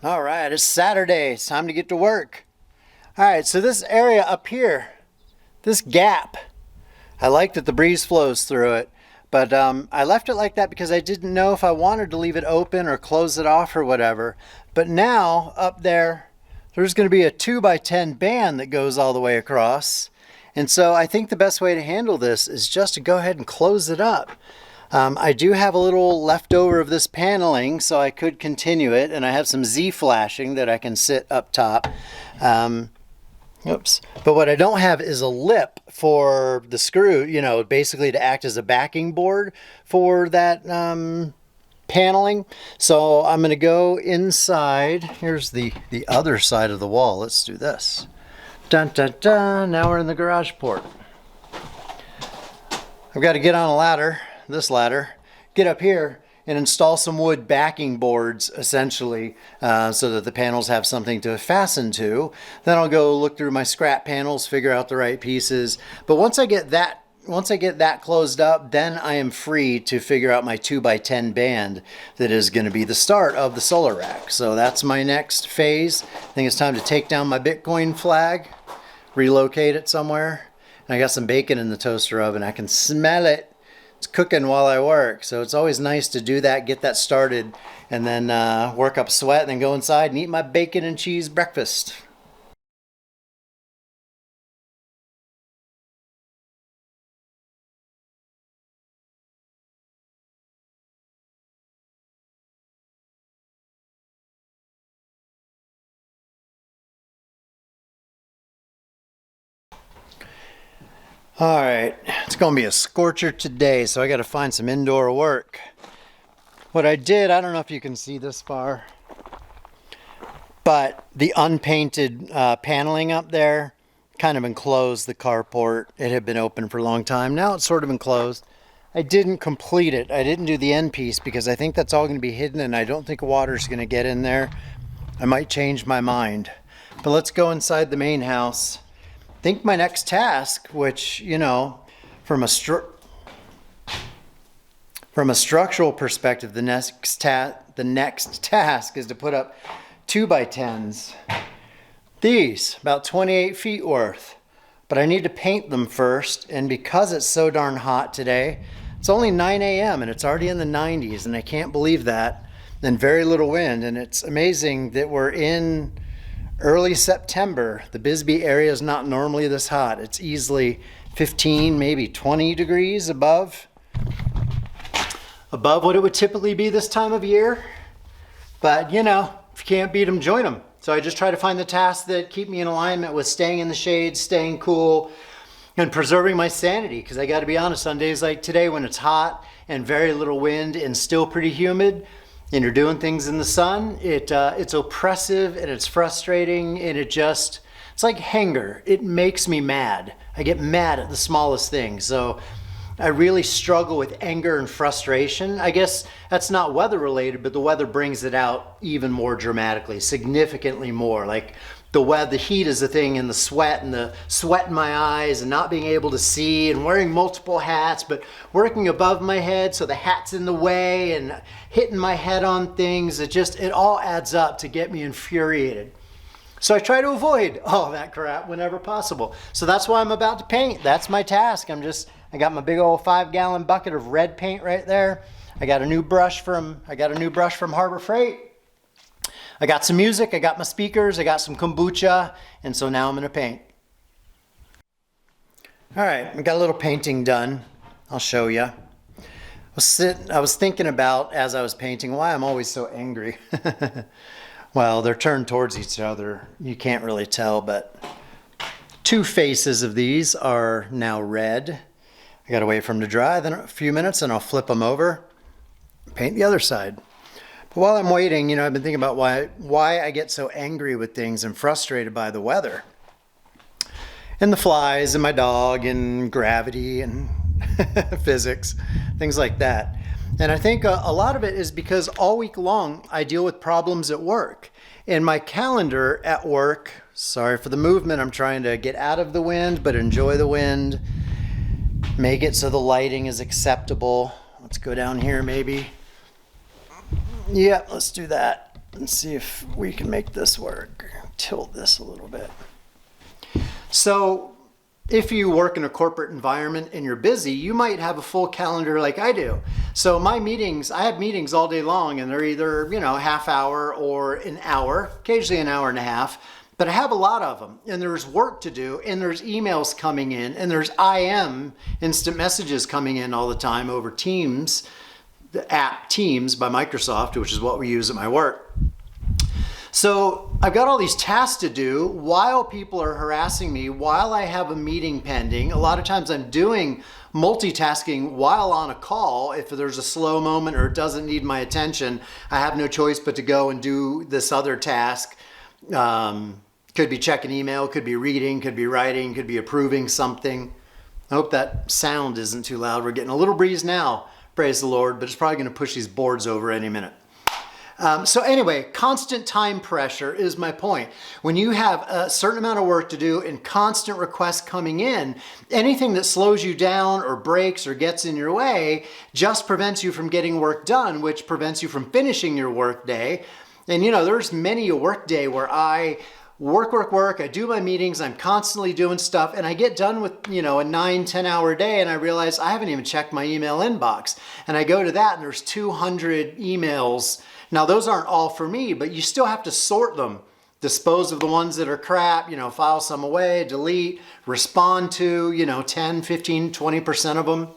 All right, it's Saturday. It's time to get to work. All right, so this area up here, this gap, I like that the breeze flows through it, but I left it like that because I didn't know if I wanted to leave it open or close it off or whatever. But now up there, there's going to be a 2x10 band that goes all the way across. And so I think the best way to handle this is just to go ahead and close it up. I do have a little leftover of this paneling, so I could continue it, and I have some Z flashing that I can sit up top. Oops. But what I don't have is a lip for the screw, basically to act as a backing board for that paneling. So I'm going to go inside. Here's the other side of the wall. Let's do this. Dun, dun, dun. Now we're in the garage port. I've got to get on a ladder. This ladder, get up here and install some wood backing boards essentially so that the panels have something to fasten to. Then I'll go look through my scrap panels, figure out the right pieces. But once I get that closed up, then I am free to figure out my 2x10 band that is going to be the start of the solar rack. So that's my next phase. I think it's time to take down my Bitcoin flag, relocate it somewhere. And I got some bacon in the toaster oven. I can smell it. It's cooking while I work, so it's always nice to do that, get that started, and then work up a sweat, and then go inside and eat my bacon and cheese breakfast. All right, it's gonna be a scorcher today, so I gotta find some indoor work. What I did, I don't know if you can see this far, but the unpainted paneling up there kind of enclosed the carport. It had been open for a long time. Now it's sort of enclosed. I didn't complete it. I didn't do the end piece because I think that's all gonna be hidden and I don't think water's gonna get in there. I might change my mind. But let's go inside the main house. I think my next task, which, from a structural perspective, the next task is to put up 2x10s. These, about 28 feet worth. But I need to paint them first, and because it's so darn hot today, it's only 9 a.m. and it's already in the 90s, and I can't believe that, and very little wind, and it's amazing that we're in early September. The Bisbee area is not normally this hot. It's easily 15, maybe 20 degrees above what it would typically be this time of year. But if you can't beat them, join them. So I just try to find the tasks that keep me in alignment with staying in the shade, staying cool, and preserving my sanity. Because I got to be honest, on days like today when it's hot and very little wind and still pretty humid, and you're doing things in the sun, it's oppressive and it's frustrating, and it's like hanger. It makes me mad. I get mad at the smallest thing. So I really struggle with anger and frustration. I guess that's not weather related, but the weather brings it out even more dramatically, significantly more. Like the heat is the thing, and the sweat in my eyes, and not being able to see, and wearing multiple hats, but working above my head so the hat's in the way, and hitting my head on things. It all adds up to get me infuriated. So I try to avoid all that crap whenever possible. So that's why I'm about to paint. That's my task. I got my big old 5-gallon bucket of red paint right there. I got a new brush from Harbor Freight. I got some music, I got my speakers, I got some kombucha, and so now I'm gonna paint. All right, I got a little painting done. I'll show you. I was thinking about, as I was painting, why I'm always so angry. Well, they're turned towards each other. You can't really tell, but two faces of these are now red. I gotta wait for them to dry, then a few minutes, and I'll flip them over, paint the other side. But while I'm waiting, I've been thinking about why I get so angry with things and frustrated by the weather. And the flies and my dog and gravity and physics, things like that. And I think a lot of it is because all week long I deal with problems at work. And my calendar at work, sorry for the movement, I'm trying to get out of the wind but enjoy the wind. Make it so the lighting is acceptable. Let's go down here maybe. Yeah, let's do that. Let's see if we can make this work. Tilt this a little bit. So if you work in a corporate environment and you're busy, you might have a full calendar like I do. So my meetings, I have meetings all day long, and they're either, you know, half hour or an hour, occasionally an hour and a half, but I have a lot of them, and there's work to do, and there's emails coming in, and there's instant messages coming in all the time over Teams, the app Teams by Microsoft, which is what we use at my work. So I've got all these tasks to do while people are harassing me, while I have a meeting pending. A lot of times I'm doing multitasking while on a call. If there's a slow moment or it doesn't need my attention, I have no choice but to go and do this other task. Could be checking email, could be reading, could be writing, could be approving something. I hope that sound isn't too loud. We're getting a little breeze now, praise the Lord, but it's probably going to push these boards over any minute. So anyway, constant time pressure is my point. When you have a certain amount of work to do and constant requests coming in, anything that slows you down or breaks or gets in your way just prevents you from getting work done, which prevents you from finishing your work day. And you know, there's many a work day where I work, I do my meetings, I'm constantly doing stuff, and I get done with, you know, a 9-10 hour day, and I realize I haven't even checked my email inbox. And I go to that and there's 200 emails. Now those aren't all for me, but you still have to sort them, dispose of the ones that are crap, you know, file some away, delete, respond to, you know, 10, 15, 20% of them.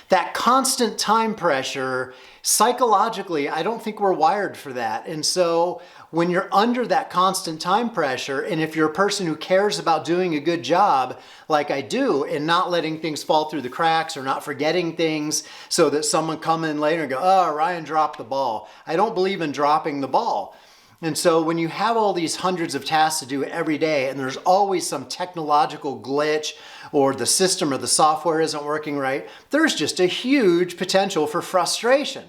That constant time pressure, psychologically, I don't think we're wired for that. And so when you're under that constant time pressure, and if you're a person who cares about doing a good job like I do and not letting things fall through the cracks or not forgetting things so that someone come in later and go, oh, Ryan dropped the ball. I don't believe in dropping the ball. And so when you have all these hundreds of tasks to do every day, and there's always some technological glitch or the system or the software isn't working right, there's just a huge potential for frustration.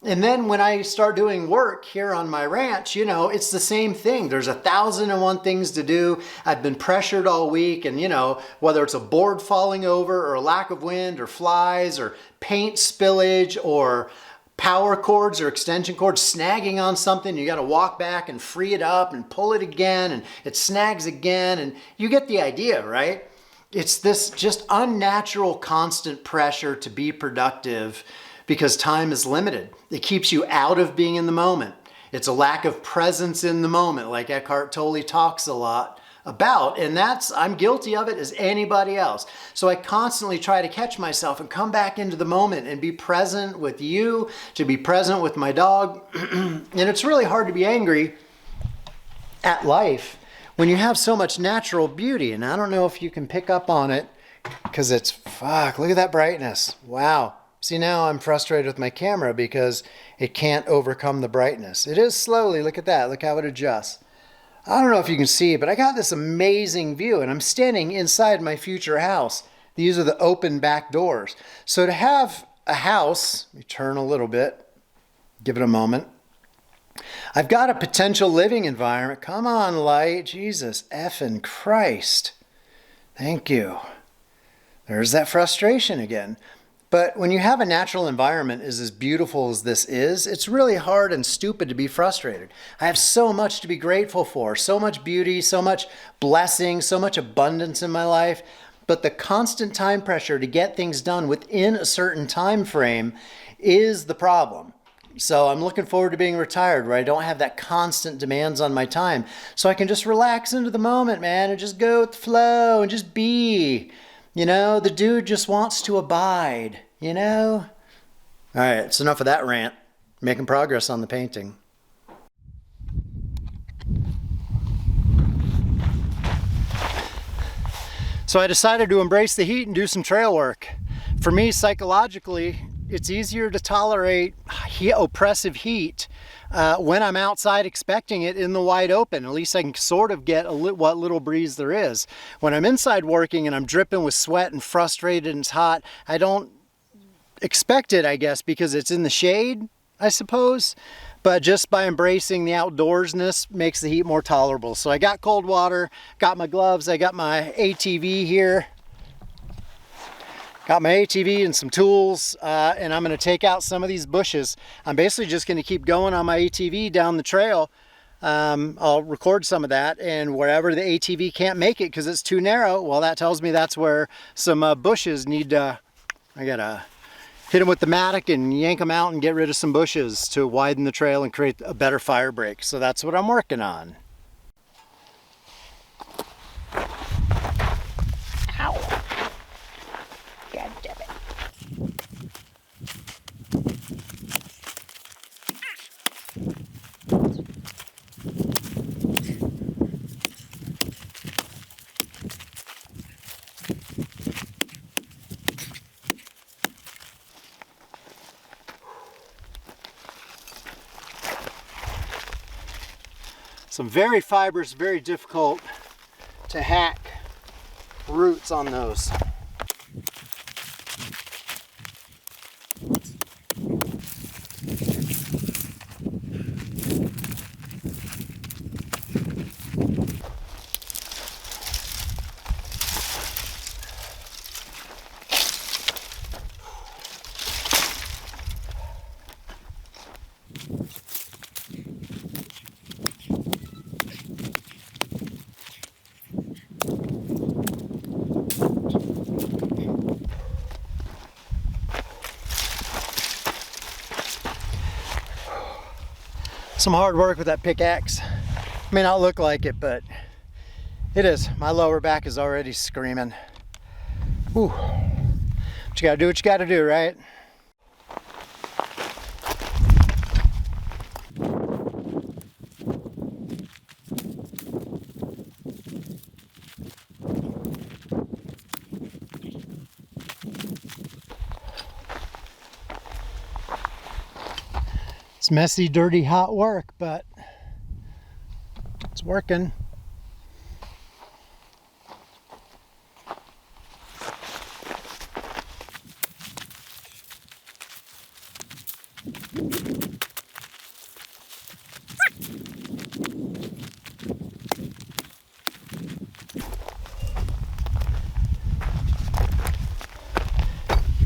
And then when I start doing work here on my ranch, you know, it's the same thing. There's 1,001 things to do. I've been pressured all week, and you know, whether it's a board falling over or a lack of wind or flies or paint spillage or power cords or extension cords snagging on something, you got to walk back and free it up and pull it again, and it snags again, and you get the idea, right? It's this just unnatural constant pressure to be productive because time is limited. It keeps you out of being in the moment. It's a lack of presence in the moment, like Eckhart Tolle talks a lot about, and I'm guilty of it as anybody else. So I constantly try to catch myself and come back into the moment and be present with you, to be present with my dog. And it's really hard to be angry at life when you have so much natural beauty. And I don't know if you can pick up on it because look at that brightness. Wow. See, now I'm frustrated with my camera because it can't overcome the brightness. It is slowly, look at that, look how it adjusts. I don't know if you can see, but I got this amazing view, and I'm standing inside my future house. These are the open back doors. So to have a house, let me turn a little bit, give it a moment. I've got a potential living environment. Come on, light, Jesus, effing Christ. Thank you. There's that frustration again. But when you have a natural environment as beautiful as this is, it's really hard and stupid to be frustrated. I have so much to be grateful for, so much beauty, so much blessing, so much abundance in my life. But the constant time pressure to get things done within a certain time frame is the problem. So I'm looking forward to being retired where I don't have that constant demands on my time. So I can just relax into the moment, man, and just go with the flow and just be. You know, the dude just wants to abide, you know? All right, it's enough of that rant. Making progress on the painting. So I decided to embrace the heat and do some trail work. For me, psychologically, it's easier to tolerate oppressive heat when I'm outside expecting it in the wide open. At least I can sort of get what little breeze there is. When I'm inside working and I'm dripping with sweat and frustrated and it's hot, I don't expect it, I guess, because it's in the shade, I suppose. But just by embracing the outdoorsness makes the heat more tolerable. So I got cold water, got my gloves, I got my ATV here. Got my ATV and some tools, and I'm going to take out some of these bushes. I'm basically just going to keep going on my ATV down the trail. I'll record some of that, and wherever the ATV can't make it because it's too narrow, well, that tells me that's where some bushes need to, I gotta hit them with the mattock and yank them out and get rid of some bushes to widen the trail and create a better fire break. So that's what I'm working on. Ow. God damn it. Some very fibrous, very difficult to hack roots on those. Some hard work with that pickaxe. May not look like it, but it is. My lower back is already screaming. Whew. But you gotta do what you gotta do, right? It's messy, dirty, hot work, but it's working.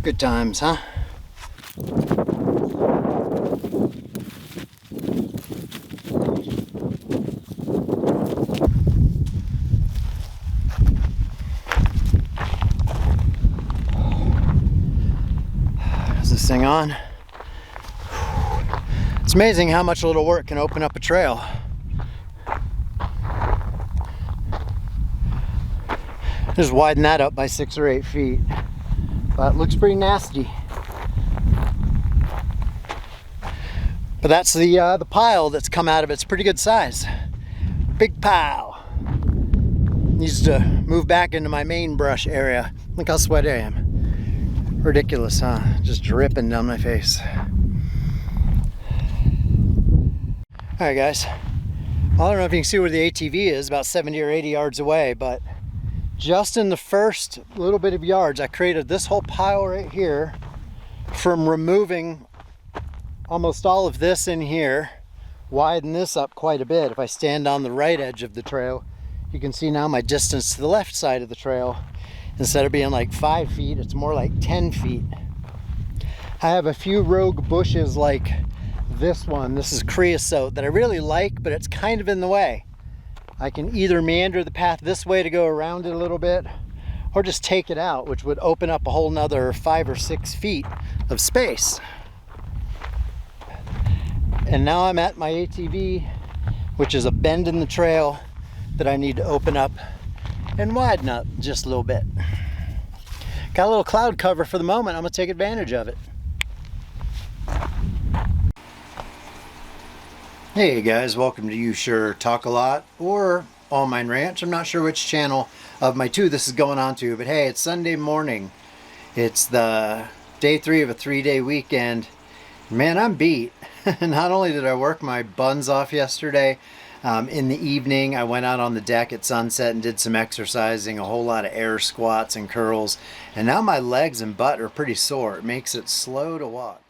Good times, huh? Thing on. It's amazing how much a little work can open up a trail. Just widen that up by 6 or 8 feet, but it looks pretty nasty. But that's the pile that's come out of it. It's pretty good size. Big pile. Needs to move back into my main brush area. Look how sweaty I am. Ridiculous, huh? Just dripping down my face. Alright guys, well, I don't know if you can see where the ATV is, about 70 or 80 yards away, but just in the first little bit of yards, I created this whole pile right here from removing almost all of this in here, widen this up quite a bit. If I stand on the right edge of the trail, you can see now my distance to the left side of the trail. Instead of being like 5 feet, it's more like 10 feet. I have a few rogue bushes like this one. This is creosote that I really like, but it's kind of in the way. I can either meander the path this way to go around it a little bit, or just take it out, which would open up a whole nother 5 or 6 feet of space. And now I'm at my ATV, which is a bend in the trail that I need to open up and widen up just a little bit. Got a little cloud cover for the moment. I'm gonna take advantage of it. Hey guys, welcome to You Sure Talk A Lot or AllMine Ranch. I'm not sure which channel of my two this is going on to, but hey, it's Sunday morning. It's the day 3 of a 3-day weekend. Man, I'm beat. Not only did I work my buns off yesterday, in the evening I went out on the deck at sunset and did some exercising, a whole lot of air squats and curls, and now my legs and butt are pretty sore. It makes it slow to walk.